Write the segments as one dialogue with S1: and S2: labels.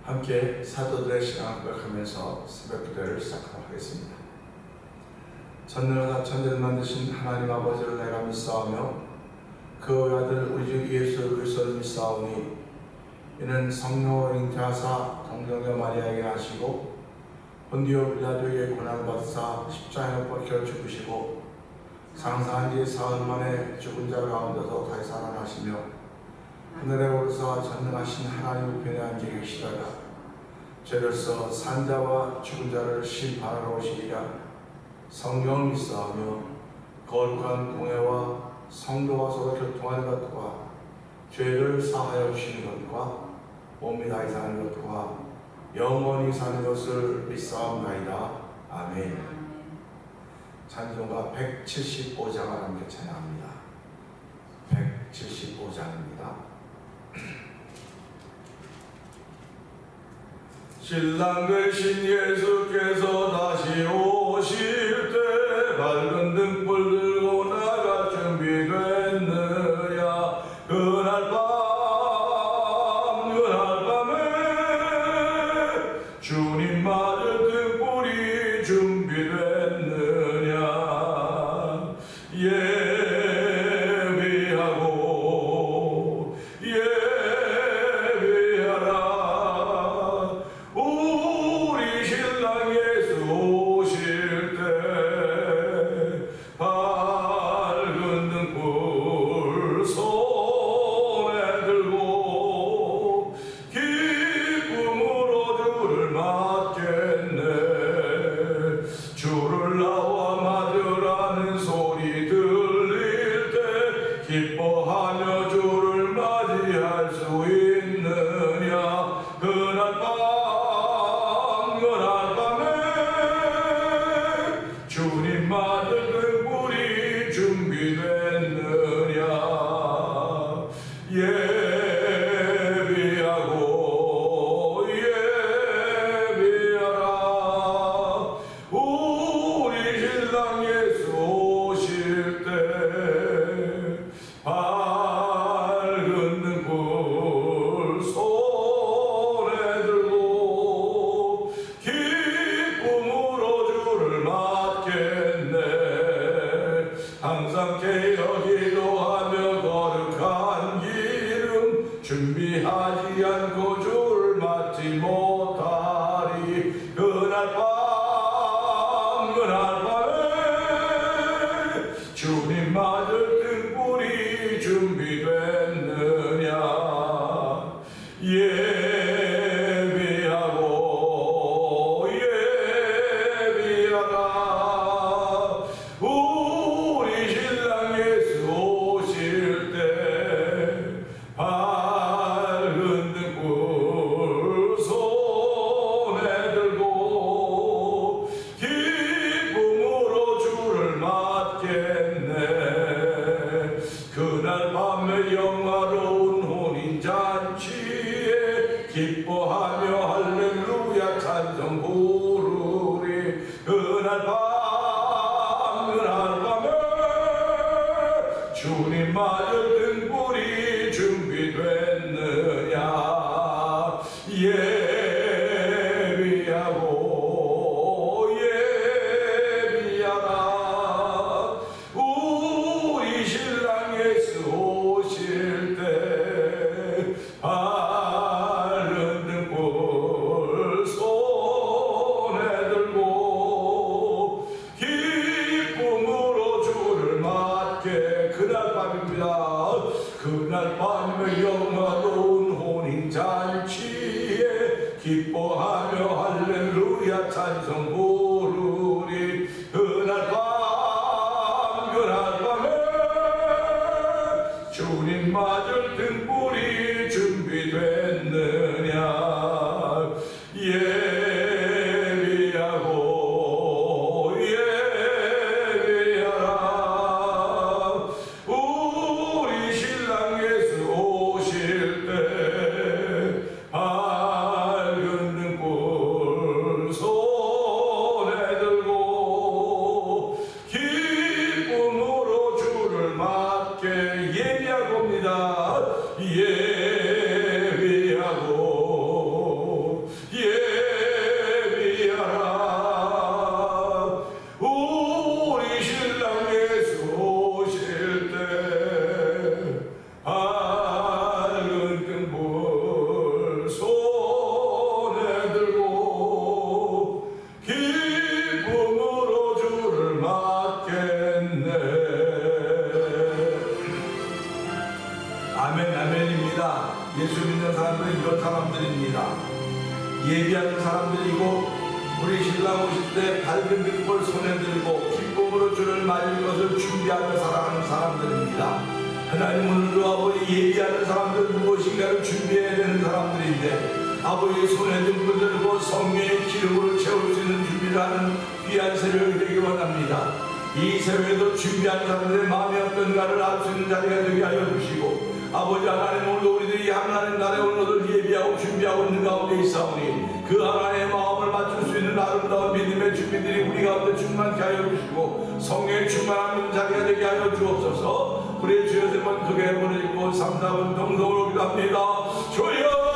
S1: 함께 사도들의 신앙을 고백하면서 새벽 기도를 시작하도록 하겠습니다. 전능하사 천지를 만드신 하나님 아버지를 내가 믿사오며 그 아들 우리 주 예수 그리스도를 믿사오니 이는 성령으로 잉태하사 동정녀 마리아에게 나시고 본디오 빌라도에게 고난을 받으사 십자가에 못 박혀 죽으시고 장사한 지 사흘 만에 죽은 자 가운데서 다시 살아나시며 하늘에 오르사 전능하신 하나님 우편에 앉아 계시다가 죄로서 산자와 죽은 자를 심판하러 오시리라. 성령을 믿사오며 거룩한 공회와 성도와 서로 교통하는 것과 죄를 사하여 주시는 것과 몸이 다시 사는 것과 영원히 사는 것을 믿사옵나이다. 아멘. 찬송가 175장을 함께 찬양합니다. 175장입니다. 신랑 되신 예수께서 다시 오실 때 밝은 등불 들고 나갈 준비됐느냐. 그날 밤에 주님 맞을 등불이 준비됐느냐. 예비하고 예비하라. 우리 신랑 예수 오실 때 밝은 등불 손에 들고 기쁨으로 주를 맞겠네. 주를 나와 맞으라는 소리 들릴 때 기뻐하며 주를 맞이할 수 있느냐. 그날 밤에 주님 맞을 등불이 준비됐느냐. 예비하고 예비하라. 우리 신랑 예수 오실 때 밝은 등불 손에 들고 기쁨으로 주를 맞겠네. 항상 깨어 기도하며 거룩한 기름 준비하지 않고 주를 맞지 못하리. 그날 밤에 주님 맞을 등불이 준비됐느냐. 예비하고 예비하라. 우리 신랑 예수 오실 때 밝은 등불 손에 들고 기쁨으로 주를 맞겠네. 그날 밤에 영화로운 혼인잔치에 기뻐하며 할렐루야 찬송 부르리. 그날 밤에 주님 맞을 등불이 준비됐느냐. 예비하고 예비하라. 우리 신랑 예수 오실 때 밝은 등불 손에 들고 기쁨으로 주를 맞게. 그날 밤입니다. 그날 밤에 영화로운 혼인잔치에 기뻐하며 할렐루야 찬송 부르리. 그날 밤에 주님 맞을 등불이 준비됐느냐. 예비하고 예비하라. 우리 신랑 예수 오실 때 밝은 등불 손 예비하는 사람들이고 우리 신랑 오실 때 밝은 등불 손에 들고 기쁨으로 주를 맞을 것을 준비하며 살아가는 사람들입니다. 하나님 오늘도 아버지 예비하는 사람들 무엇인가를 준비해야 되는 사람들인데 아버지 손에 등불 들고 성령의 기름으로 채울 수 있는 준비를 하는 귀한 새벽이 되기 원합니다. 이 새벽에도 준비한 사람들의 마음이 어떤가를 알 수 있는 자리가 되게 하여 주시고 아버지 하나님 오늘도 우리들이 하나님 나라의 오늘을 예비하고 준비하고 있는 가운데 있사오니 그 하나님의 마음을 맞출 수 있는 아름다운 믿음의 준비들이 우리 가운데 충만케 하여 주시고 성령의 충만한 자리가 되게 하여 주옵소서. 우리의 주여 세 번 크게 부르짖고 3, 4분 동성으로 기도합니다. 주여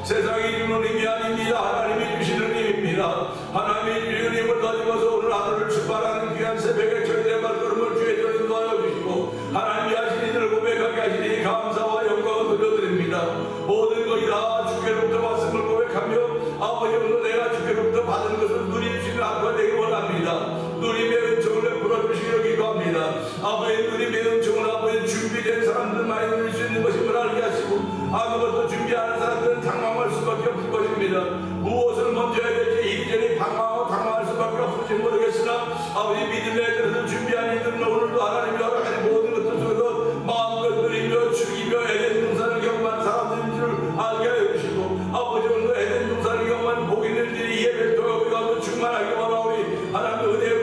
S1: 세상이 주는 힘이 아닙니다. 하나님이 주시는 힘입니다. 하나님이 주시는 힘을 가지고서 오늘 하루를 출발하는 귀한 새벽에 저희의 발걸음을 주의 전에 인도하여 주시고 하나님이 하신 일을 고백하게 하시니 감사와 영광을 돌려드립니다. 모든 것이 다 주께로부터 받음을 고백하며 아버지 오늘 내가 주께로부터 받은 것을 누릴 수 있는 하루가 되기 원합니다. 누림의 은총을 베풀어 주시기를 기도합니다. 아버지 누림의 은총은 아버지 준비된 사람들만이 누릴 수 있는 것임을 알게 하시고 아무것도 준비하는 사람들은 당황할 수밖에 없을 것입니다. 무엇을 먼저 해야 될지 이리저리 방황하고 당황할 수밖에 없을지 모르겠으나 아버지 믿음의 뜻을 준비한 이들은 오늘도 하나님이 허락하신 모든 것들 속에서 마음껏 누리며 죽이며 에덴 동산을 경험한 사람들인 줄 알게 하여 주시고 아버지 오늘도 에덴 동산을 경험한 복 있는 일이 예배를 통해 우리 가운데 충만하게 원하오니 하나님의 은혜에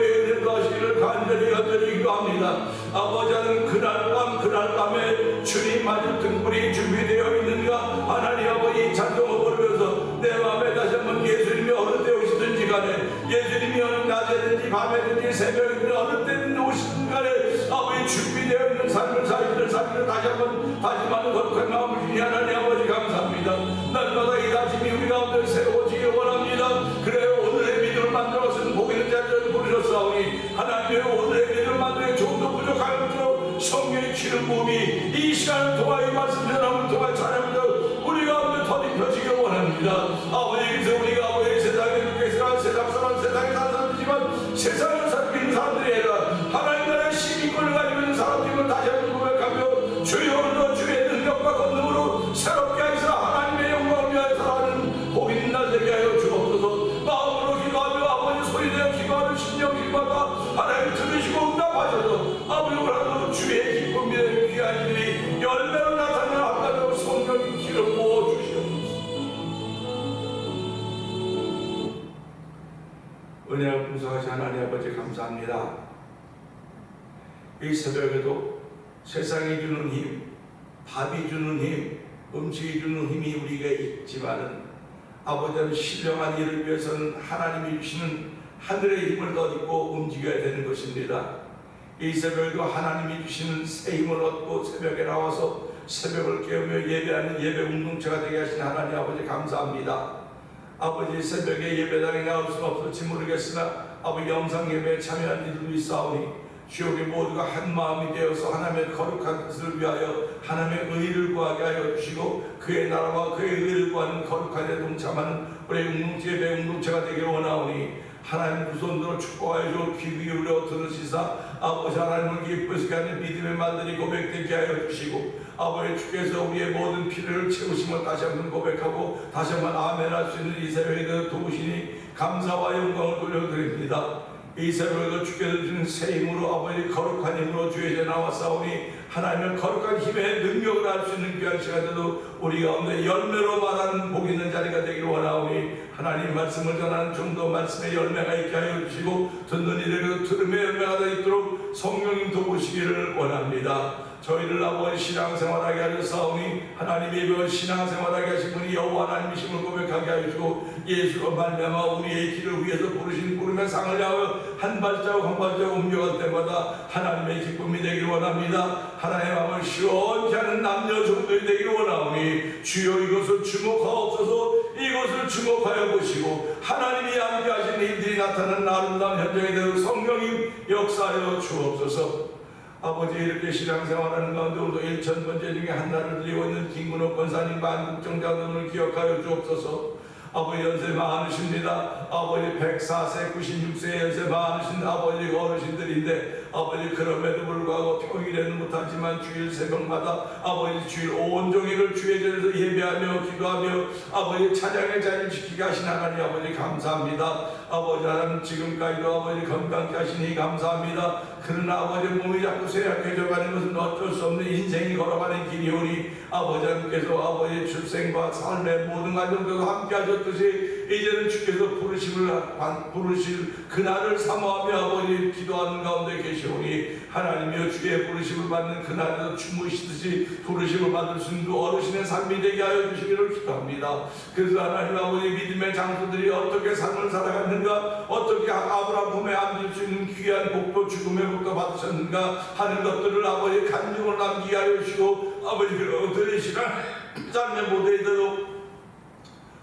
S1: 하시기를 간절히 기도합니다. 아버지 하는 그날 밤에 주님 맞을 등불이 준비되어 있는가 하나님 아버지 찬송을 부르면서 내 마음에 다시 한번 예수님이 어느 때 오시든지 간에 예수님이 어느 낮에든지 밤에든지 새벽이든지 어느 때든지 오시든 간에 아버지 준비되어 있는 삶을 살기를 다시 한번 다짐하는 거룩한 마음을 주니 하나님 아버지 감사합니다. 날마다 이 다짐이 우리 가운데 새로워지기 원합니다. 그래요 오늘의 믿음을 만들어 쓴 복 있는 자들을 부르셨사오니 하나님의 오늘의 믿음을 만들기 조금 더 부족하였도록 성령의 기름 부음이 이 시간을 통하여 이 말씀 전함을 통하여 찬양하며 우리 가운데 터집혀지기 원합니다. 아버지께서 우리가 아버지 세상에 계시가 세상 사람 세상에 사는 사람이지만 세상을 살고 있는 사람들이 아니라 하나님 나라의 시민권을 가지고 있는 사람들임을 다시 한번 고백하며 주여 오늘도 주의 능력과 권능으로 새롭게 하시사 하나님의 영광을 위하여 살아가는 복 있는 날 되게 하여 주옵소서. 마음으로 기도하며 아버지 소리내어 기도하는 심령 기도하다 하나님 들으시고 응답하셔서 아버지 오늘도 주의 기쁨의 귀한 일이 열매로 나타나는 하나님 성령의 기름 부어 주시옵소서. 은혜를 풍성하신 하나님 아버지 감사합니다. 이 새벽에도 세상이 주는 힘, 밥이 주는 힘, 음식이 주는 힘이 우리가 있지만은 아버지는 신령한 일을 위해서는 하나님이 주시는 하늘의 힘을 덧입고 움직여야 되는 것입니다. 이 새벽에도 하나님이 주시는 새 힘을 얻고 새벽에 나와서 새벽을 깨우며 예배하는 예배 운동체가 되게 하신 하나님 아버지 감사합니다. 아버지 새벽에 예배당에 나올 수는 없을지 모르겠으나 아버지 영상 예배에 참여한 이들도 있사오니 주역의 모두가 한 마음이 되어서 하나님의 거룩한 뜻을 위하여 하나님의 의를 구하게 하여 주시고 그의 나라와 그의 의를 구하는 거룩한 데 동참하는 우리 공동체 예배 공동체가 되기를 원하오니 하나님 두 손으로 축복하여 주고 귀 기울여 들으시사 아버지 하나님을 기쁘시게 하는 믿음의 말들이 고백되게 하여 주시고 아버지 주께서 우리의 모든 필요를 채우심을 다시 한번 고백하고 다시 한번 아멘할 수 있는 이 새벽에 도우시니 감사와 영광을 돌려드립니다. 이 새벽에도 주께서 주신 새 힘으로 아버지 거룩한 힘으로 주의 전에 나왔사오니 하나님의 거룩한 힘의 능력을 알 수 있는 귀한 시간에도 우리 가운데 열매로 말하는 복 있는 자리가 되기를 원하오니 하나님 말씀을 전하는 좀 더 말씀의 열매가 있게 하여 주시고 듣는 이들에게도 들음의 열매가 되도록 성령님 도우시기를 원합니다. 저희를 아버지 신앙생활하게 하셨사오니 하나님의 예배와 신앙생활하게 하신 분이 여호와 하나님이심을 고백하게 하시고 예수로 말미암아 우리의 길을 위해서 부르신 부름의 상을 향하여 한 발자국 한 발자국 옮겨갈 때마다 하나님의 기쁨이 되기를 원합니다. 하나님 마음을 시원케 하는 남녀 정도이 되기를 원하오니 주여 이것을 주목하옵소서. 이것을 주목하여 보시고 하나님이 함께 하신 일들이 나타나는 아름다운 현장에 대해 성령님 역사하여 주옵소서. 아버지 이렇게 신앙생활하는 가운데 오늘도 1000번째 중에 한 날을 드리고 있는 김근호 권사님과 한국정장로를 기억하여 주옵소서. 아버지 연세 많으십니다. 아버지 104세 96세 연세 많으신 아버지 어르신들인데 아버지 그럼에도 불구하고 평일에는 못하지만 주일 새벽마다 아버지 주일 온종일을 주의 전에서 예배하며 기도하며 아버지 찬양의 자리를 지키게 하신 하나님 아버지 감사합니다. 아버지 하나님 지금까지도 아버지 건강케 하시니 감사합니다. 그러나 아버지 몸이 자꾸 쇠약해져 가는 것은 어쩔 수 없는 인생이 걸어가는 길이오니 아버지 하나님께서 아버지 출생과 삶의 모든 과정에서 함께 하셨듯이 이제는 주께서 부르실 그날을 사모하며 아버지 기도하는 가운데 계시오니 하나님이여 주의 부르심을 받는 그날에서 주무시듯이 부르심을 받을 수 있는 어르신의 삶이 되게 하여 주시기를 기도합니다. 그래서 하나님 아버지 믿음의 장수들이 어떻게 삶을 살아갔는가, 어떻게 아브라함 품에 안길 수 있는 귀한 복도 죽음의 복도 받으셨는가 하는 것들을 아버지 간증을 남기게 하여 주시고 아버지 그들의 시간 삶의 모델대로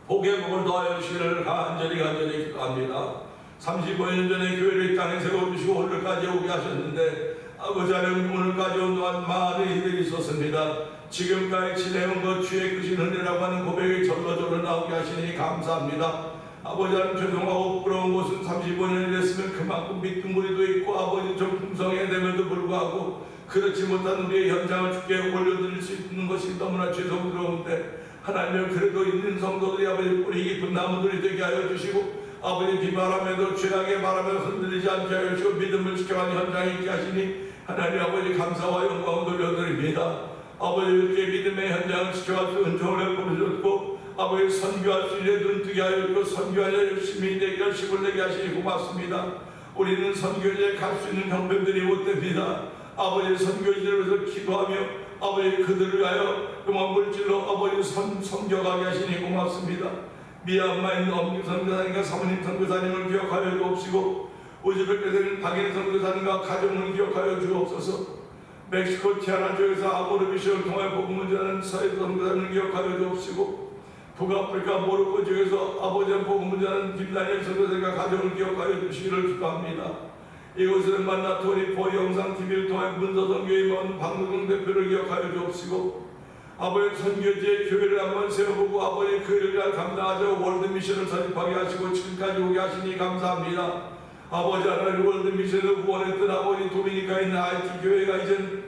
S1: 복의 복을 더하여 주시기를 간절히 기도합니다. 35년 전에 교회를 이 땅에 세워주시고 오늘까지 오게 하셨는데 아버지 하나님 오늘까지 온 동안 많은 일들이 있었습니다. 지금까지 지내온 것 주의 크신 은혜라고 하는 고백이 절로절로 나오게 하시니 감사합니다. 아버지 하나님 죄송하고 부끄러운 것은 35년이 됐으면 그만큼 믿는 무리도 있고 아버지 좀 풍성해됨에도 불구하고 그렇지 못한 우리의 현장을 주께 올려드릴 수 있는 것이 너무나 죄송스러운데 하나님 그래도 있는 성도들이 아버지 뿌리 깊은 나무들이 되게 하여 주시고 아버지 비바람에도 죄악의 바람에 흔들리지 않게 하여 주시고 믿음을 지켜가는 현장에 있게 하시니 하나님 아버지 감사와 영광을 돌려드립니다. 아버지 이렇게 믿음의 현장을 지켜갈 수 은총을 베풀으셨고 아버지 선교할 수 있는 눈뜨게 하여 주고 선교하여 열심히 내게 열심을 내게 하시니 고맙습니다. 우리는 선교지에 갈 수 있는 형편들이 못됩니다. 아버지 선교지를 위해서 기도하며 아버지 그들을 위하여 그만 물질로 아버지 섬겨가게 하시니 고맙습니다. 미얀마에 있는 엄기 선교사님과 사모님 선교사님을 기억하여 주옵시고 우즈베키스탄 박인 선교사님과 가정을 기억하여 주옵소서. 멕시코 티아나주에서 아모르비시를 통해 복음을 전하는 서해 선교사님을 기억하여 주옵시고 북아프리카 모로코 지역에서 아버지 복음을 전하는 김다니엘 선교사님과 가정을 기억하여 주시기를 기도합니다. 이곳에는 만나 토리포 영상 TV를 통해 문서선교에 임한 박노동 대표를 기억하여 주옵시고 아버지 선교지의 교회를 한번 세워보고 아버지 그 일을 감당하자 월드미션을 설립하게 하시고 지금까지 오게 하시니 감사합니다. 아버지 하나님 월드미션을 후원했던 아버지 도미니카에 있는 IT 교회가 이제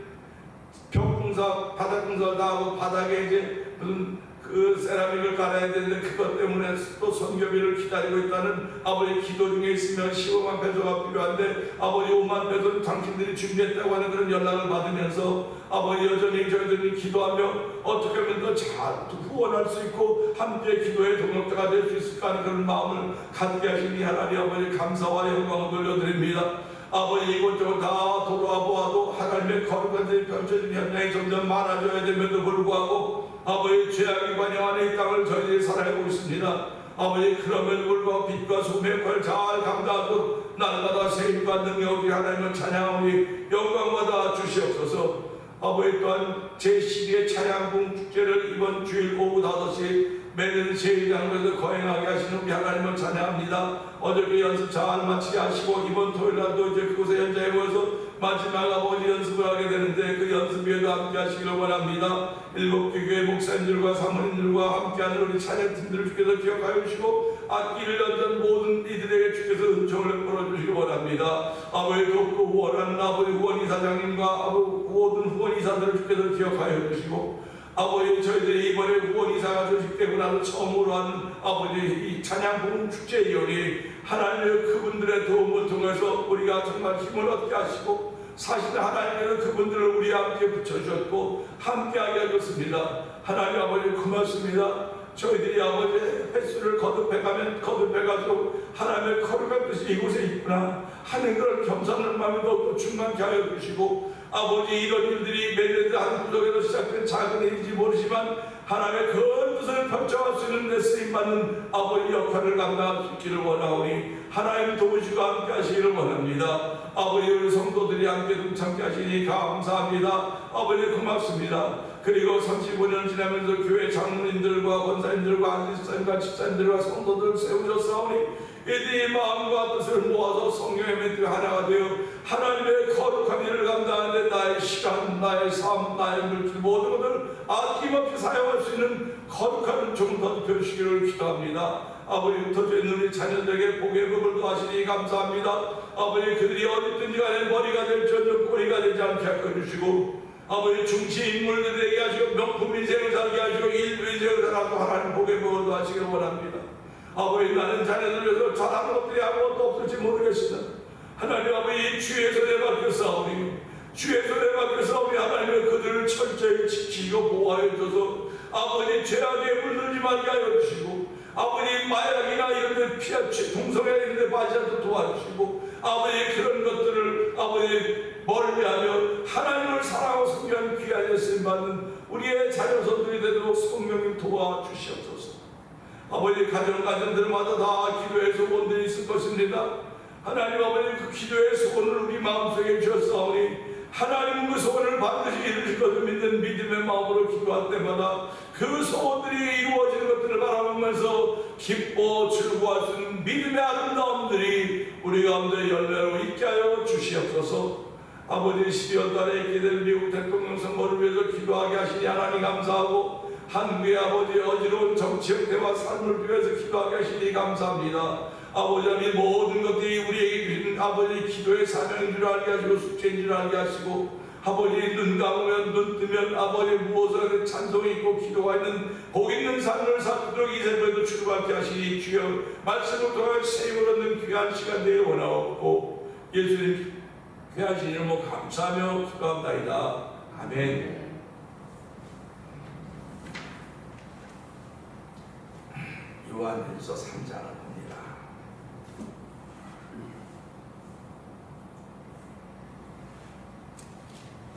S1: 벽공사 바닥공사를 다 하고 바닥에 이제 무슨 그 세라믹을 갈아야 되는데 그것 때문에 또 선교비를 기다리고 있다는 아버지 기도 중에 있으면 15만 페소가 필요한데 아버지 5만 페소는 당신들이 준비했다고 하는 그런 연락을 받으면서 아버지 여전히 저희들이 기도하며 어떻게 하면 더 잘 후원할 수 있고 함께 기도의 동역자가 될 수 있을까 하는 그런 마음을 갖게 하시니 하나님 아버지 감사와 영광을 돌려드립니다. 아버지 이곳저곳 다 돌아와 보아도 하나님의 거룩한 데이 펼쳐진 현장이 점점 많아져야 됨에도 불구하고 아버지 죄악이 관여하는 이 땅을 저희들이 살아가고 있습니다. 아버지 그럼에도 불구하고 빛과 소금의 역할을 잘 감당하고 날마다 세임과 능력이 하나님을 찬양하니 영광마다 주시옵소서. 아버지 또한 제12회 찬양궁 축제를 이번 주일 오후 5시 매년 제1장로에서 거행하게 하시는 우리 하나님을 찬양합니다. 어저께 연습 잘 마치게 하시고 이번 토요일날도 이제 그곳에 현장에 모여서 마지막 아버지 연습을 하게 되는데 그 연습에도 함께 하시기를 원합니다. 7개 교회 목사님들과 사모님들과 함께하는 우리 찬양팀들을 주께서 기억하여 주시고 악기를 연주한 모든 이들에게 주께서 은총을 풀어주시기 원합니다. 아버지 돕고 후원하는 아버지 후원이사장님과 모든 후원이사들을 주께서 기억하여 주시고 아버지 저희들이 이번에 후원이사가 조직되고 나서 처음으로 하는 아버지 이 찬양복음 축제이오니 하나님의 그분들의 도움을 통해서 우리가 정말 힘을 얻게 하시고 사실 하나님께서 그분들을 우리 함께 붙여주셨고 함께하게 하셨습니다. 하나님 아버지 고맙습니다. 저희들이 아버지 횟수를 거듭해가면 거듭해가지고 하나님의 거룩한 뜻이 이곳에 있구나 하는 그런 겸손한 마음도 또 충만케 하여 주시고 아버지 이런 일들이 매년 한 구석에서 시작된 작은 일인지 모르지만 하나님의 큰 뜻을 펼쳐갈 수 있는 데 쓰임받는 아버지 역할을 감당할 수 있기를 원하오니 하나님 도우시고 함께 하시기를 원합니다. 아버지 우리 성도들이 함께 동참케 하시니 감사합니다. 아버지 고맙습니다. 그리고 35년 지나면서 교회 장로님들과 권사님들과 안지사님과 집사님들과 성도들을 세우셨사오니 이들이 마음과 뜻을 모아서 성령의 멘트 하나가 되어
S2: 하나님의 거룩한 일을 감당하는데 나의 시간, 나의 삶, 나의 물질 모든 것을 아낌없이 사용할 수 있는 거룩한 종도 되시기를 기도합니다. 아버지, 터져 있는 우리 자녀들에게 복의 복을 더하시니 감사합니다. 아버지, 그들이 어디든지 간에 머리가 될지언정 꼬리가 되지 않게 하여 주시고, 아버지, 중시 인물들이 되게 하시고 명품 인생을 살게 하시고 일부 인생을 살아도 하나님 복의 복을 더하시길 원합니다. 아버지, 나는 자녀들 위해서 잘하는 것들이 아무것도 없을지 모르겠습니다. 하나님 아버지, 주의 손에 맡겨 싸우니, 주의 손에 맡겨 싸우니 하나님은 그들을 철저히 지키고 보호하여 줘서 아버지, 죄악에 물들지 말게 하여 주시고, 아버지, 마약이나 이런 데 피하치 동성애 이런 데 빠지지 않도록 도와주시고, 아버지, 그런 것들을 아버지 멀리하며 하나님을 사랑하고 섬기는 귀한 예수님 받는 우리의 자녀손들이 되도록 성령님 도와주시옵소서. 아버지, 가정들마다 다 기도의 소원들이 있을 것입니다. 하나님 아버지, 그 기도의 소원을 우리 마음속에 주셨사오니 하나님은 그 소원을 반드시 이루실 것을 믿는 믿음의 마음으로 기도할 때마다 그 소원들이 이루어지는 것들을 바라보면서 기뻐 즐거워할 수 있는 믿음의 아름다움들이 우리 가운데 열매로 있게 하여 주시옵소서. 아버지, 12월 달에 있게 될 미국 대통령 선거를 위해서 기도하게 하시니 하나님 감사하고, 한국의 아버지 어지러운 정치 형태와 삶을 위해서 기도하게 하시니 감사합니다. 아버지, 모든 것들이 우리에게 주신 아버지 기도의 사명인 줄 알게 하시고 숙제인 줄 알게 하시고, 아버지, 눈 감으면 눈 뜨면 아버지 무엇을 찬송이 있고 기도가 있는 복 있는 삶을 살도록 이 새벽에도 주님께 하시니 주여 말씀을 통해 세임을 얻는 귀한 시간 되기를 원하옵고, 예수님 귀한 이름으로 감사하며 기도합나이다. 아멘. 요한일서 3장을 봅니다.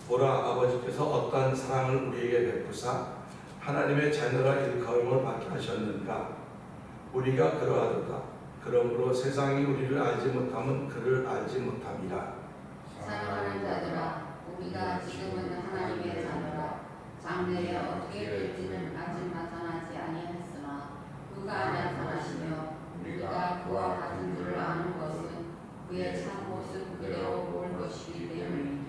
S2: 보라, 아버지께서 어떠한 사랑을 우리에게 베푸사 하나님의 자녀라 일컬음을 받게 하셨는가. 우리가 그러하도다. 그러므로 세상이 우리를 알지 못하면 그를 알지 못함이라.
S3: 사랑하는 자들아, 우리가 지금은 하나님의 자녀라. 장래에 어떻게 될지는 아직 나타나지 아니하였으나 그가 나타나시며 우리가 그와 같은 줄을 아는 것은 그의 참 모습 그대로 볼 것이기 때문이니.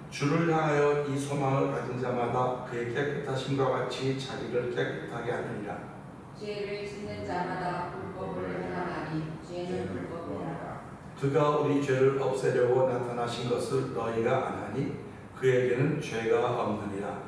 S1: 주를 향하여 이 소망을 가진 자마다 그의 깨끗하심과 같이 자기를 깨끗하게 하느니라.
S3: 죄를 짓는 자마다 불법을 행하나니 죄는 불법이라.
S1: 그가 우리 죄를 없애려고 나타나신 것을 너희가 아나니 그에게는 죄가 없느니라.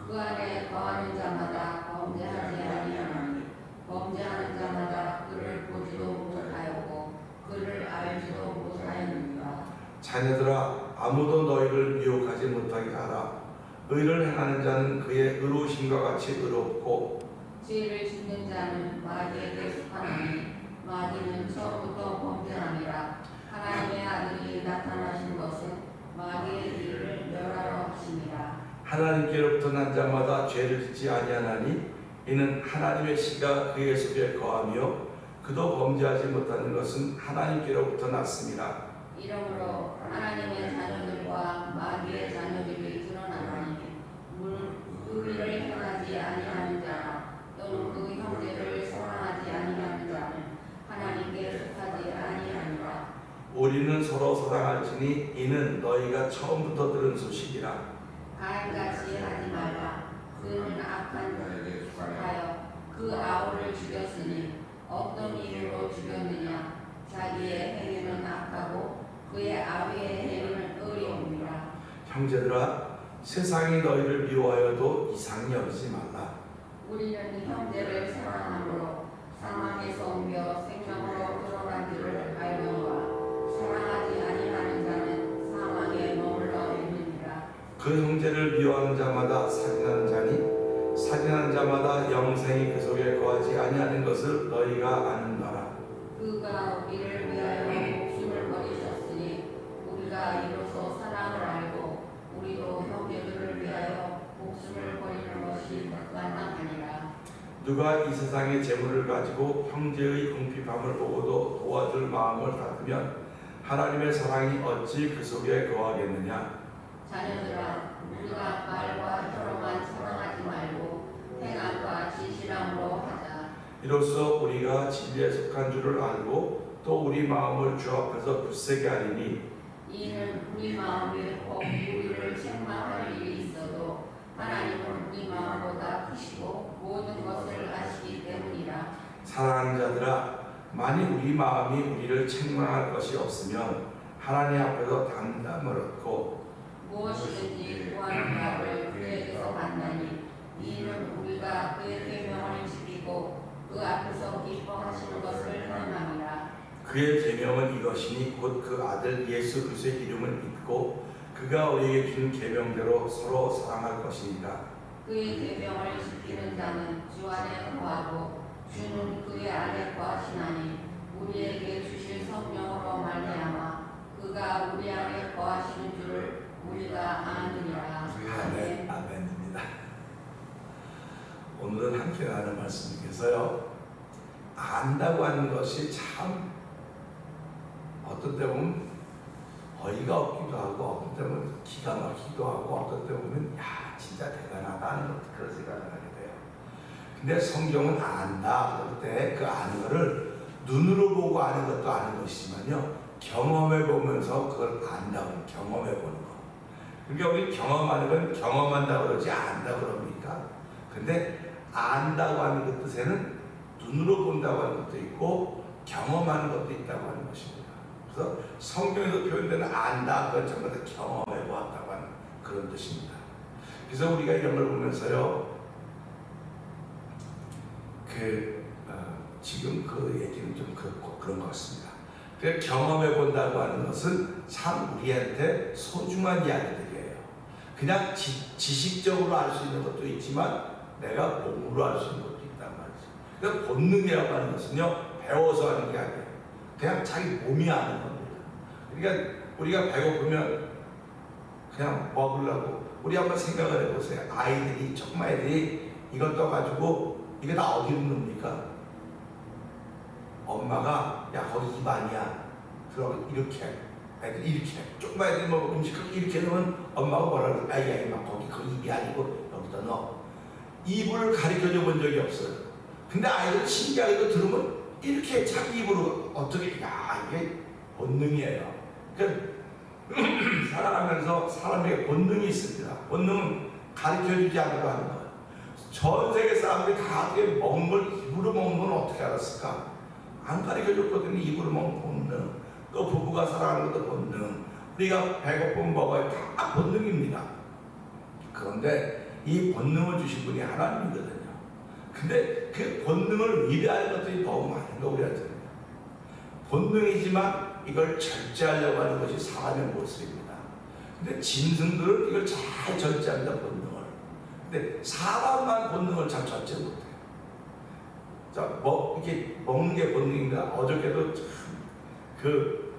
S3: 그 안에 거하는 자마다 범죄하지 아니하나니 범죄하는 자마다 그를 보지도 못하였고 그를 알지도 못하였느니라.
S1: 자녀들아, 아무도 너희를 미혹하지 못하게 하라. 의를 행하는 자는 그의 의로우심과 같이 의롭고
S3: 죄를 짓는 자는 마귀에게 속하나니 마귀는 처음부터 범죄하니라. 하나님의 아들이 나타나신 것은 마귀의 일을 멸하러 하심이라.
S1: 하나님께로부터 난 자마다 죄를 짓지 아니하나니 이는 하나님의 씨가 그의 속에 거하며 그도 범죄하지 못하는 것은 하나님께로부터 났습니다.
S3: 이러므로 하나님의 자녀들과 마귀의 자녀들이 드러나나니 그 일을 행하지 아니하는 자나 또는 그 형제를 사랑하지 아니하는 자는 하나님께 속하지 아니하니라.
S1: 우리는 서로 사랑할지니 이는 너희가 처음부터 들은 소식이라.
S3: 가인같이 하지 말라. 그는 악한 자에게 속하여 그 아우를 죽였으니 어떤 이유로 죽였느냐. 자기의 행위는 악하고 그의 아비의 행위는 의로움이라.
S1: 형제들아, 세상이 너희를 미워하여도 이상히 여기지 말라.
S3: 우리는 형제를 사랑함으로 사망에서 옮겨 생명으로 들어간 줄을 알거니와 사랑하지 아니하는 자는 사망에 머물러 있느니라.
S1: 그 형제를 미워하는 자마다 살인하는 자니 살인하는 자마다 영생이 그 속에 거하지 아니하는 것을 너희가 아는 바라.
S3: 그가 우리를 위하여 목숨을 버리셨으니 우리가 이로써 사랑을 알고 우리도 형제들을 위하여 목숨을 버리는 것이 마땅하니라.
S1: 누가 이 세상의 재물을 가지고 형제의 궁핍함을 보고도 도와줄 마음을 닫으면 하나님의 사랑이 어찌 그 속에 거하겠느냐.
S3: 자녀들아, 우리가 말과 혀로만 사랑하지 말고 행함과 진실함으로 하자.
S1: 이로써 우리가 진리에 속한 줄을 알고 또 우리 마음을 주 앞에서 굳세게 하리니
S3: 이는 우리 마음에 꼭 우리를 책망할 일이 있어도 하나님은 우리 마음보다 크시고 모든 것을 아시기 때문이라.
S1: 사랑하는 자들아, 만일 우리 마음이 우리를 책망할 것이 없으면 하나님 앞에서 담담을 얻고
S3: 무엇이든지 구하는 바를 그에게서 받나니 이는 우리가 그의 계명을 지키고 그 앞에서 기뻐하시는 것을 행함이라.
S1: 그의 계명은 이것이니 곧 그 아들 예수 그리스도의 이름을 믿고 그가 우리에게 준 계명대로 서로 사랑할 것이니라.
S3: 그의 계명을 지키는 자는 주 안에 거하고 주는 그의 안에 거하시나니 우리에게 주실 성령으로 말미암아 그가 우리 안에 거하시는 줄을 우리가 아느니라.
S1: 아멘. 아멘입니다. 오늘은 함께 나눈 말씀 중에서요, 안다고 하는 것이 참 어떤 때 보면 어이가 없기도 하고 어떤 때 보면 기가 막히기도 하고 어떤 때 보면 야 진짜 대단하다 하는 그런 생각을 하게 돼요. 근데 성경은 안다 그럴 때 그 아는 거를 눈으로 보고 아는 것도 아는 것이지만요, 경험해 보면서 그걸 안다고 경험해 보는 거. 그러니까 우리 경험하는 건 경험한다고 그러지 안다고 그럽니까? 근데 안다고 하는 것 뜻에는 눈으로 본다고 하는 것도 있고 경험하는 것도 있다고 하는 것입니다. 그래서 성경에서 표현되는 안다, 그건 전부 다 경험해 보았다고 하는 그런 뜻입니다. 그래서 우리가 이런 걸 보면서요, 지금 그 얘기는 좀 그런 것 같습니다. 경험해 본다고 하는 것은 참 우리한테 소중한 이야기들이에요. 그냥 지식적으로 알 수 있는 것도 있지만 내가 몸으로 알 수 있는 것도 있단 말이죠. 그러니까 본능이라고 하는 것은요, 배워서 하는 게 아니에요. 그냥 자기 몸이 아는 겁니다. 그러니까 우리가 배고프면 그냥 먹으려고, 우리 한번 생각을 해보세요. 아이들이, 조금 아이들이 이걸 떠가지고 이게 다 어디로 넣습니까? 엄마가 야 거기 입 아니야. 그러고 이렇게 애들 이렇게 조금 애들이 뭐 음식을 이렇게 넣으면 엄마가 뭐라 그래? 아이야 이마 거기 그 입이 아니고 여기다 넣어. 입을 가르쳐줘 본 적이 없어요. 근데 아이들 신기하게도 들으면 이렇게 자기 입으로 어떻게, 야 이게 본능이에요. 그러니까 살아가면서 사람에게 본능이 있습니다. 본능은 가르쳐주지 않고 하는 거예요. 전 세계 사람들이 다 어떻게 먹는 걸 입으로 먹는 건 어떻게 알았을까? 안 가르쳐줬거든요. 입으로 먹는 본능, 또 부부가 살아가는 것도 본능, 우리가 배고프면 먹어야 다 본능입니다. 그런데 이 본능을 주신 분이 하나님이거든요. 근데 그 본능을 위배할 것들이 너무 많은 거 우리한테는. 본능이지만 이걸 절제하려고 하는 것이 사람의 모습입니다. 근데 짐승들은 이걸 잘 절제합니다, 본능을. 근데 사람만 본능을 잘 절제 못해요. 자, 이게 먹는 게 본능입니다. 어저께도 그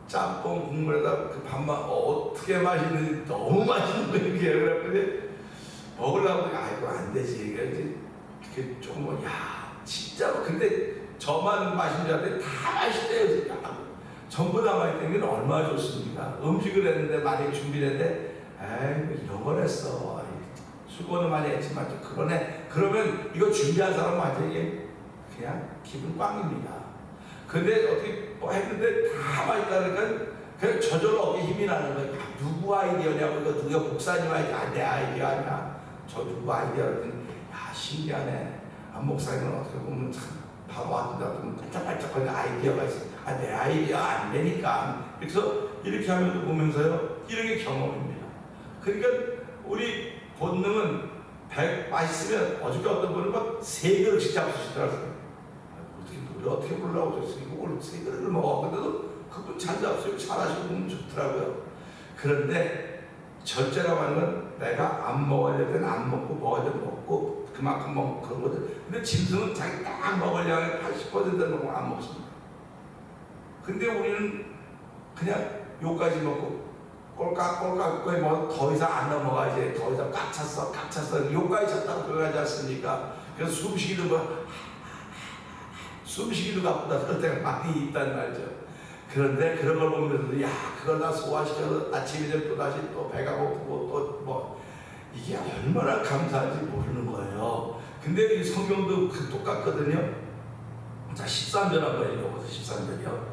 S1: 짬뽕 국물에다 그 밥만 어떻게 맛있는지 너무 맛있는 거예요. 그래서 먹으려고 아이고 안 되지. 이렇게 조금 야 진짜 근데 저만 마신 줄 알았더니 다 맛있대요. 전부 다 맛있다는 게 얼마나 좋습니까? 음식을 했는데 만약에 준비를 했는데 에이 이런 걸 했어. 수고는 많이 했지만 좀 그러네. 그러면 이거 준비한 사람은 완전히 그냥 기분 꽝입니다. 근데 어떻게 뭐 했는데 다 맛있다니까 그냥 저절로 어깨 힘이 나는 거예요. 누구 아이디어냐고, 이거 누가 목사님 아이디어, 내 아이디어 아니야. 저 누구 아이디어라더니 야 신기하네. 목사님은 어떻게 보면 참 바보 같은데 반짝반짝거리는 아이디어가 있어. 내 아이디어 안 되니까. 그래서 이렇게 하면서 보면서요, 이런 게 경험입니다. 그러니까 우리 본능은 맛있으면 어저께 어떤 분은 막 3그릇씩 잡수시더라고요. 어떻게 보려고 줬어요? 이걸 3그릇을 먹었는데도 그분 잘 잡수고 잘하시고 보면 좋더라고요. 그런데 절제라고 하는 건 내가 안 먹어야 될 때는 안 먹고 먹어야 될 때는 먹고 그만큼 먹고 그런 거든. 근데 짐승은 자기 딱 먹을 양의 80%는 먹고 안 먹습니다. 근데 우리는 그냥 요까지 먹고 꼴깍꼴깍 거의 뭐 더 이상 안 넘어가지. 더 이상 꽉 찼어. 요까지 찼다고 표현하지 않습니까? 그래서 숨쉬기도 바쁘다 그럴 때가 많이 있단 말이죠. 그런데 그런 걸 보면서 야 그걸 다 소화시켜서 아침에 되면 또 다시 또 배가 고프고 또 뭐 이게 얼마나 감사한지 모르는 거예요. 근데 이 성경도 똑같거든요. 자 13절 한번 읽어보세요. 13절이요.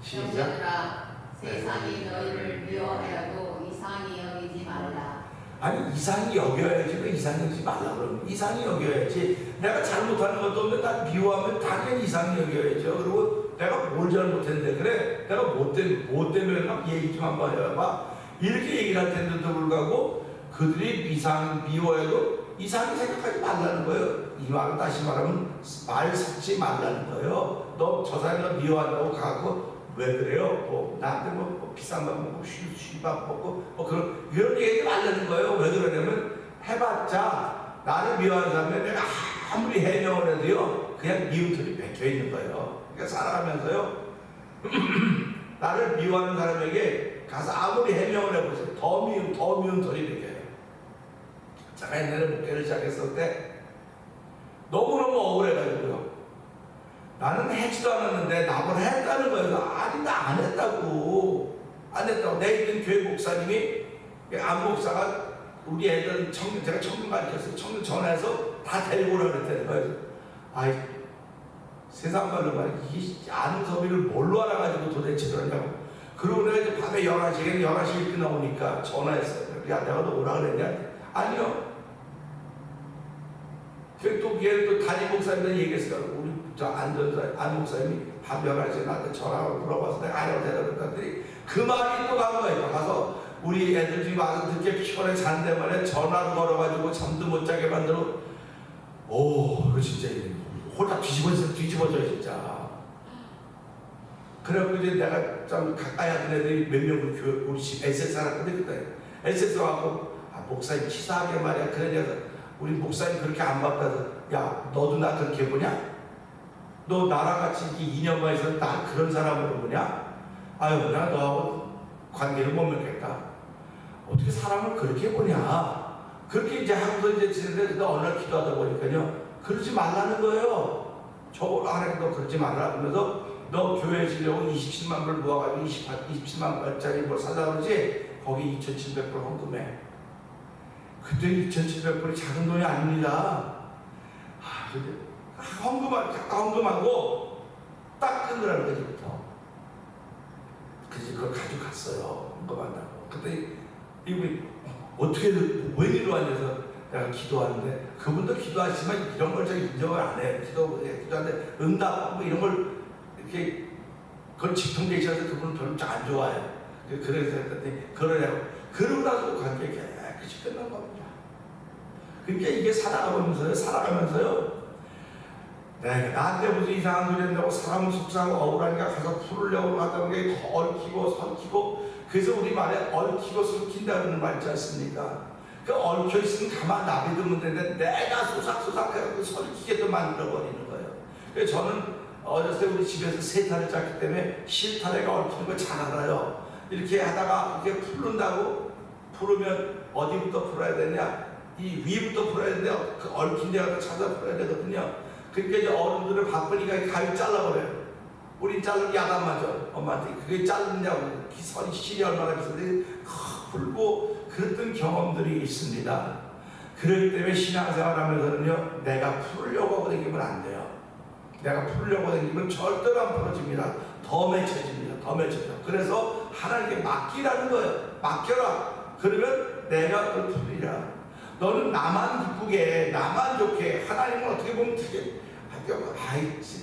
S1: 시작.
S3: 형제들아 세상이 너희를 미워하여도 이상히 여기지 말라.
S2: 아니 이상히 여겨야지 왜 이상히 여기지 말라 그러면 이상히 여겨야지. 내가 잘못하는 것도 없는데 난 미워하면 당연히 이상히 여겨야죠. 그리고 내가 뭘 잘못했는데 그래 내가 뭐 때문에 막 얘기 좀 한번 해봐 이렇게 얘기를 할 텐데도 불구하고 그들이 미워해도 이상히 생각하지 말라는 거예요. 이 말은 다시 말하면 말 섞지 말라는 거예요. 너 저 사람이 너 미워한다고 가고 왜 그래요? 뭐 나한테 뭐 비싼 밥 먹고 쉬밥 먹고 뭐 그런 얘기 말라는 거예요. 왜 그러냐면 해봤자 나를 미워하는 사람이 내가 아무리 해명을 해도요 그냥 미움털이 박혀 있는 거예요. 그러니까 살아가면서요 나를 미워하는 사람에게 가서 아무리 해명을 해보세요. 더 미운 털이 박혀요. 제가 옛날에 목회를 시작했을 때 너무너무 억울해가지고요. 나는 하지도 않았는데 나보다 했다는 거예요. 아니 나 안 했다고. 내 있던 교회 목사님이 안 목사가 우리 애들 제가 청년 가르쳤어요. 청년 전화해서 다 데리고 오라고 그랬다는 거예요. 아이 세상 말로 말이야. 이 아는 소리를 뭘로 알아가지고 도대체 그러냐고. 그러고 내가 이제 밤에 11시에 끝나오니까 전화했어요. 야 내가 너 오라 그랬냐? 아니요. 또 담임 목사님한테 얘기했어요. 우리 안 목사님이 밤 11시에 나한테 전화하고 물어봐서 내가 아니라고 대답했더니 그 말이 또 간 거예요. 가서 우리 애들 중에 와서 늦게 피곤해 자는데 말이야 전화를 걸어가지고 잠도 못 자게 만들어. 오 진짜 홀딱 뒤집어져 진짜. 그래갖고 이제 내가 좀 가까이 하던 애들이 몇 명 우리 집 SS 살았거든. 그때 SS 와갖고 목사님 치사하게 말이야 그러냐서 우리 목사님 그렇게 안 바빠서 야 너도 나 그렇게 보냐? 너 나랑 같이 2년 만에 있어서 나 그런 사람으로 보냐? 아유 나 너하고 관계를 못 맺겠다. 어떻게 사람을 그렇게 보냐? 그렇게 이제 하고서 이제 지내는데 너 어느 날 기도하다 보니까요 그러지 말라는 거예요. 저걸 안 해도 너 그러지 말라 그러면서 너 교회 지려고 27만 불 모아가지고 27만 불짜리 뭘 살라 그러지 거기 2,700불 헌금해. 그때 2,700불이 작은 돈이 아닙니다. 근데 헌금하고 딱 끊으라는 거지부터. 그래서 그걸 가져갔어요. 헌금한다고. 그때 이분이 어떻게 웬일로 앉아서 내가 기도하는데 그분도 기도하시지만 이런 걸 제가 인정을 안 해요. 기도하는데 응답 뭐 이런 걸 이렇게 그걸 직통계시해서 그분은 별로 안 좋아해요. 그래서 했더니 그러냐고. 그러고 나서 관계 깨끗이 끝난 겁니다. 그러니까 이게 살아가면서요. 내가 나한테 무슨 이상한 소리 한다고 사람을 속상하고 억울하니까 가서 풀으려고 하던 게 더 얽히고 설키고 그래서 우리 말에 얽히고 설킨다는 말 있지 않습니까? 그 얽혀있으면 가만 놔두면 되는데 내가 소삭소삭해서 설키게 또 만들어버리는 거예요. 그래서 저는 어렸을 때 우리 집에서 세타를 짰기 때문에 실타래가 얽히는 걸 잘 알아요. 이렇게 하다가 이렇게 풀으면 어디부터 풀어야 되냐? 이 위부터 풀어야 되는데 그 얽힌 데가 찾아 풀어야 되거든요. 그러니까 이제 어른들은 바쁘니까 가위 잘라버려요. 우린 자르면 야단 맞아 엄마한테. 그게 자르냐고 선이 실이 얼마나 비싼데 풀고 그랬던 경험들이 있습니다. 그렇기 때문에 신앙생활 하면서는요 내가 풀으려고 다니면 안 돼요. 내가 풀으려고 다니면 절대로 안 풀어집니다. 더 맺혀집니다. 더 맺혀져. 그래서 하나님께 맡기라는 거예요. 맡겨라. 그러면 내가 그걸 풀리라. 너는 나만 기쁘게 나만 좋게 하나님은 어떻게 보면 되게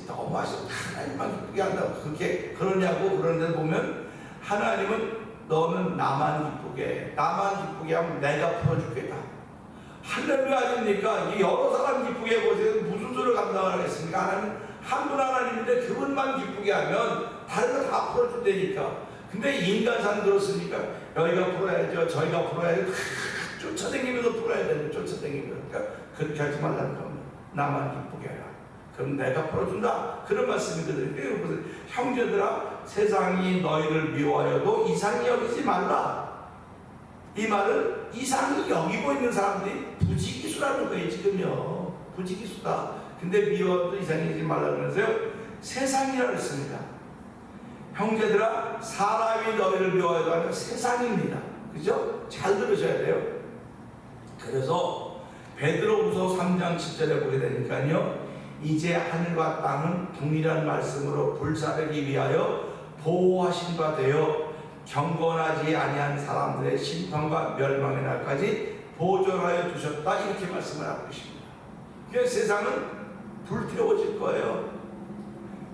S2: 너무 하시고 하나님만 기쁘게 한다고 그렇게 그러냐고. 그런데 보면 하나님은 너는 나만 기쁘게 하면 내가 풀어주겠다. 할렐루야 아닙니까? 여러 사람 기쁘게 해보세요. 무슨 소리를 감당하겠습니까? 하나님 한 분 하나님인데 그분만 기쁘게 하면 다른 거 다 풀어준다니까. 근데 인간상 그렇습니까? 여기가 풀어야죠 저희가 풀어야죠 쫓아다니면서 풀어야 되는 쫓아다니면서. 그러니까 그렇게 하지 말라는 겁니다. 나만 기쁘게 해라. 그럼 내가 풀어준다. 그런 말씀이거든요. 형제들아 세상이 너희를 미워하여도 이상히 여기지 말라. 이 말은 이상히 여기고 있는 사람들이 부지기수라는 거예요. 지금요 부지기수다. 근데 미워도 이상히 여기지 말라 그러면서요 세상이라고 했습니다. 형제들아 사람이 너희를 미워해도 아니라 세상입니다. 그죠? 잘 들으셔야 돼요. 그래서 베드로후서 3장 7절에 보게 되니까요 이제 하늘과 땅은 동일한 말씀으로 불사르기 위하여 보호하신 바 되어 경건하지 아니한 사람들의 심판과 멸망의 날까지 보존하여 두셨다, 이렇게 말씀을 하고 계십니다. 그러니까 세상은 불태워질 거예요.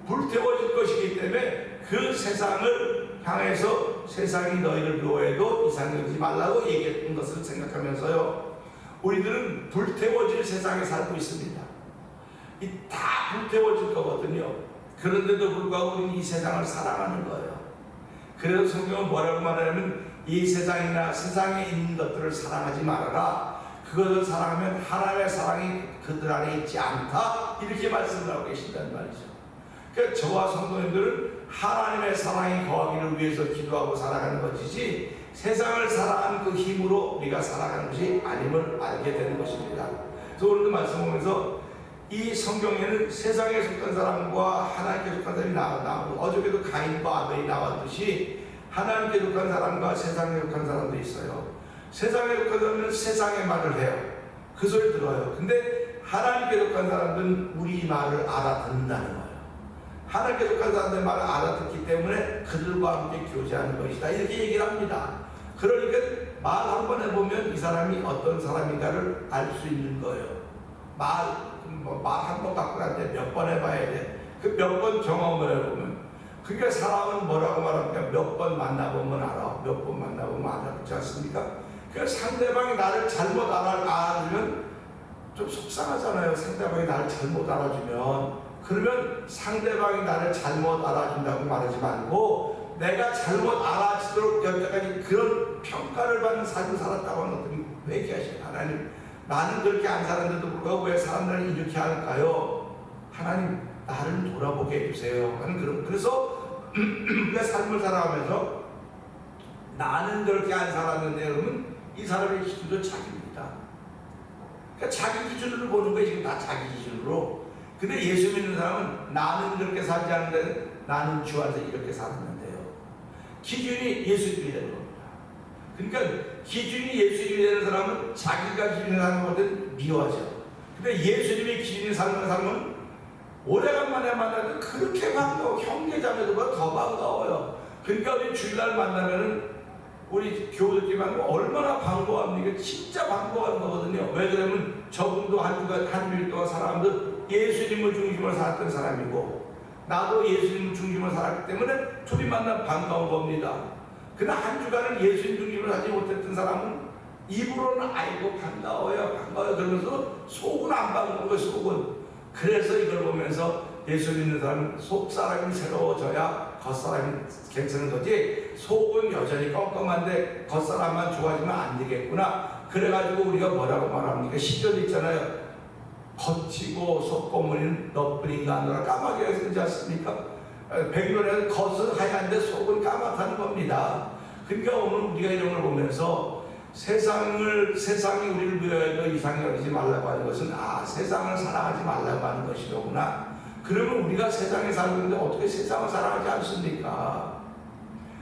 S2: 불태워질 것이기 때문에 그 세상을 향해서 세상이 너희를 묘해도 이상 여기지 말라고 얘기했던 것을 생각하면서요, 우리들은 불태워질 세상에 살고 있습니다. 이 다 불태워질 거거든요. 그런데도 불구하고 우리는 이 세상을 사랑하는 거예요. 그래서 성경은 뭐라고 말하냐면 이 세상이나 세상에 있는 것들을 사랑하지 말아라. 그것을 사랑하면 하나님의 사랑이 그들 안에 있지 않다, 이렇게 말씀을 하고 계신다는 말이죠. 그러니까 저와 성도님들은 하나님의 사랑이 거하기를 위해서 기도하고 살아가는 것이지 세상을 사랑하는 그 힘으로 우리가 살아가는 것이 아님을 알게 되는 것입니다. 그래서 오늘도 말씀 보면서 이 성경에는 세상에 속한 사람과 하나님께 속한 사람이 나오고, 어저께도 가인과 아벨이 나왔듯이 하나님께 속한 사람과 세상에 속한 사람도 있어요. 세상에 속한 사람은 세상의 말을 해요. 그 소리 들어요. 근데 하나님께 속한 사람들은 우리 말을 알아듣는다는 거예요. 하나님께 속한 사람들의 말을 알아듣기 때문에 그들과 함께 교제하는 것이다, 이렇게 얘기를 합니다. 그러니까 말 한 번 해보면 이 사람이 어떤 사람인가를 알 수 있는 거예요. 말 한 번 갖고 나한테 몇 번 해봐야 돼. 그 몇 번 경험을 해보면. 그러니까 사람은 뭐라고 말합니까? 몇 번 만나보면 알아. 몇 번 만나보면 알아듣지 않습니까? 그러니까 상대방이 나를 잘못 알아주면 좀 속상하잖아요. 상대방이 나를 잘못 알아주면. 그러면 상대방이 나를 잘못 알아준다고 말하지 말고 내가 잘못 알아주도록 여태까지 그런 평가를 받는 삶을 살았다고 하는 것들이 왜 얘기하시나요? 하나님, 나는 그렇게 안 살았는데도 불구하고 왜 사람들은 이렇게 할까요? 하나님, 나를 돌아보게 해주세요. 그래서 우리가 삶을 살아가면서 나는 그렇게 안 살았는데, 여러분, 이 사람의 기준도 자기입니다. 그러니까 자기 기준으로 보는 거예요. 지금 다 자기 기준으로. 근데 예수 믿는 사람은 나는 그렇게 살지 않는데 나는 주 안에서 이렇게 살았는데요. 기준이 예수님이 되는 겁니다. 그러니까 기준이 예수님이 되는 사람은 자기가 기준이 사는 것은 미워하죠. 근데 예수님이 기준이 사는 사람은 오래간만에 만나도 그렇게 반가워. 형제자매들보다 더 반가워요. 그러니까 우리 주일날 만나면은 우리 교우들끼리 얼마나 반가워합니까? 진짜 반가워하는 거거든요. 왜 그러면 저분도 한 주일 동안 살아가면서 예수님을 중심으로 살았던 사람이고 나도 예수님을 중심으로 살았기 때문에 둘이 만나면 반가운 겁니다. 그러나 한 주간은 예수님 중심으로 살지 못했던 사람은 입으로는 아이고 반가워요 그러면서 속은 안 반가운 거예요. 속은. 그래서 이걸 보면서 예수 믿는 사람은 속사람이 새로워져야 겉사람이 괜찮은 거지, 속은 여전히 껌껌한데 겉사람만 좋아지면 안 되겠구나. 그래가지고 우리가 뭐라고 말합니까? 시절이 있잖아요. 겉이고 속고물이는 너뿐인가 하노라, 까마귀가 쓰지 않습니까? 백론에는 겉은 하얀데 속은 까맣다는 겁니다. 그러니까 오늘 우리가 이런 걸 보면서 세상이 우리를 위하여 이상히 여기지 말라고 하는 것은 세상을 사랑하지 말라고 하는 것이로구나. 그러면 우리가 세상에 살고 있는데 어떻게 세상을 사랑하지 않습니까?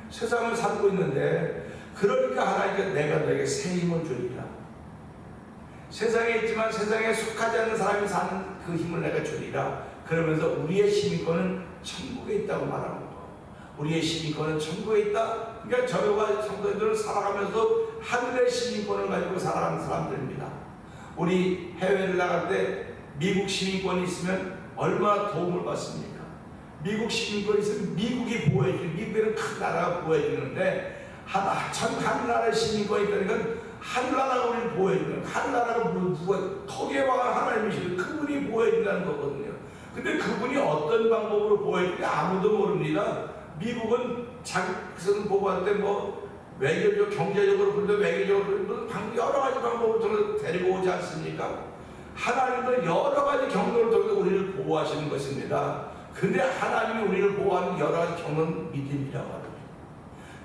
S2: 세상을 살고 있는데, 그러니까 하나님께 내가 너에게 새 힘을 주리라. 세상에 있지만 세상에 속하지 않는 사람이 사는 그 힘을 내가 주리라. 그러면서 우리의 시민권은 천국에 있다고 말하는 거. 우리의 시민권은 천국에 있다. 그러니까 저희와 성도들은 살아가면서 하늘의 시민권을 가지고 살아가는 사람들입니다. 우리 해외를 나갈 때 미국 시민권이 있으면 얼마나 도움을 받습니까? 미국 시민권이 있으면 미국이 보호해주고, 미국에는 큰 나라가 보호해주는데 하늘나라의 시민권이 있다니까 하늘나라가 우리를 보호해주는, 하늘나라가 누가 거기에 왕한 하나님이시고 그분이 보호해준다는 거거든요. 근데 그분이 어떤 방법으로 보호해주는지 아무도 모릅니다. 미국은 자격증 보고할 때 외교적, 경제적으로 그런데 외교적으로 여러 가지 방법을 통해서 데리고 오지 않습니까? 하나님은 여러 가지 경로를 통해서 우리를 보호하시는 것입니다. 근데 하나님이 우리를 보호하는 여러 가지 경로는 믿음이라고 하거든요.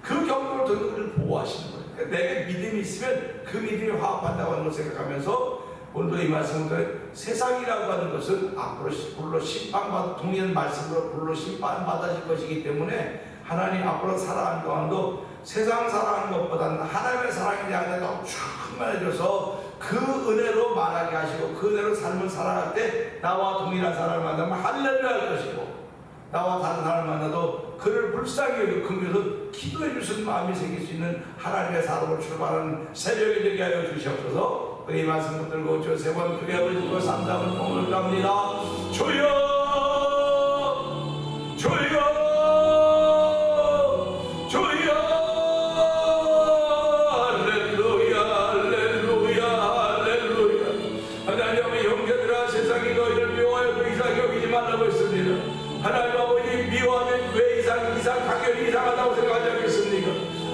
S2: 그 경로를 통해서 우리를 보호하시는 거예요. 그러니까 내게 믿음이 있으면 그 믿음이 화합한다고 하는 걸 생각하면서 오늘도 이 말씀을, 세상이라고 하는 것은 앞으로 불로 심판받아, 동일한 말씀으로 불로 심판받아질 것이기 때문에 하나님 앞으로 살아가는 동안도 세상 살아가는 것보다는 하나님의 사랑에 대한 더 충만해져서 그 은혜로 말하게 하시고 그 은혜로 삶을 살아갈 때 나와 동일한 사람을 만나면 할렐루야 할 것이고 나와 다른 사람을 만나도 그를 불쌍히 여기면서 기도해 주신 마음이 생길 수 있는 하나님의 사람을 출발하는 새벽이 되게 하여 주시옵소서. 이 말씀 붙들고 저 세 번 크게 부르고 3장을 봉을 갑니다. 주여 주여 주여 할렐루야 할렐루야 할렐루야. 하나님의 형제들아 세상이 너희를 미워하여 더 이상 여기지 말라고 했습니다. 하나님 아버지 미워하면 왜 이상 당연히 이상하다고 생각하지 않겠습니까?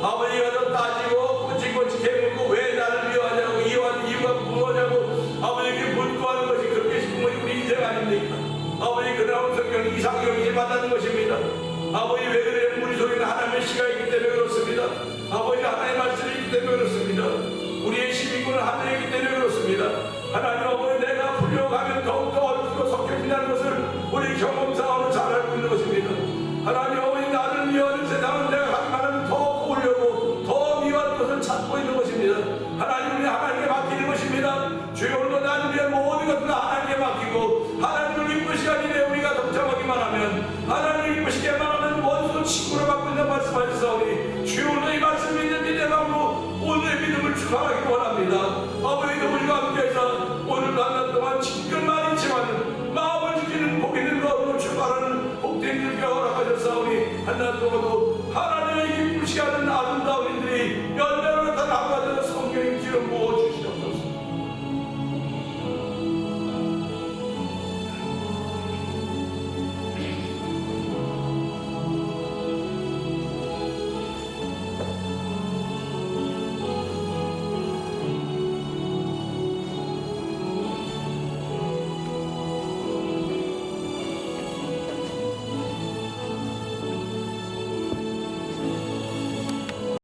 S2: 아버지가 더 따지고 꼬치꼬치 깨물고 왜 나를 미워하냐고 이유가 무엇냐고 아버지에게 묻고 하는 것이 그렇게 싶은 것이 우리 인생 아닙니까? 아버지 그러나 성경 이상형이지 말라는 것입니다. 아버지 왜 그래? 우리 속에는 하나님의 시가 있기 때문에 그렇습니다. 아버지 하나님의 말씀이 있기 때문에 그렇습니다. 우리의 힘이고는 하늘에 있기 때문에 그렇습니다. 하나님 아버지 내가 풀려가면 더욱더 얽히고 섞여진다는 것을 우리 경험상으로 잘 알고 있는 것입니다. 하나님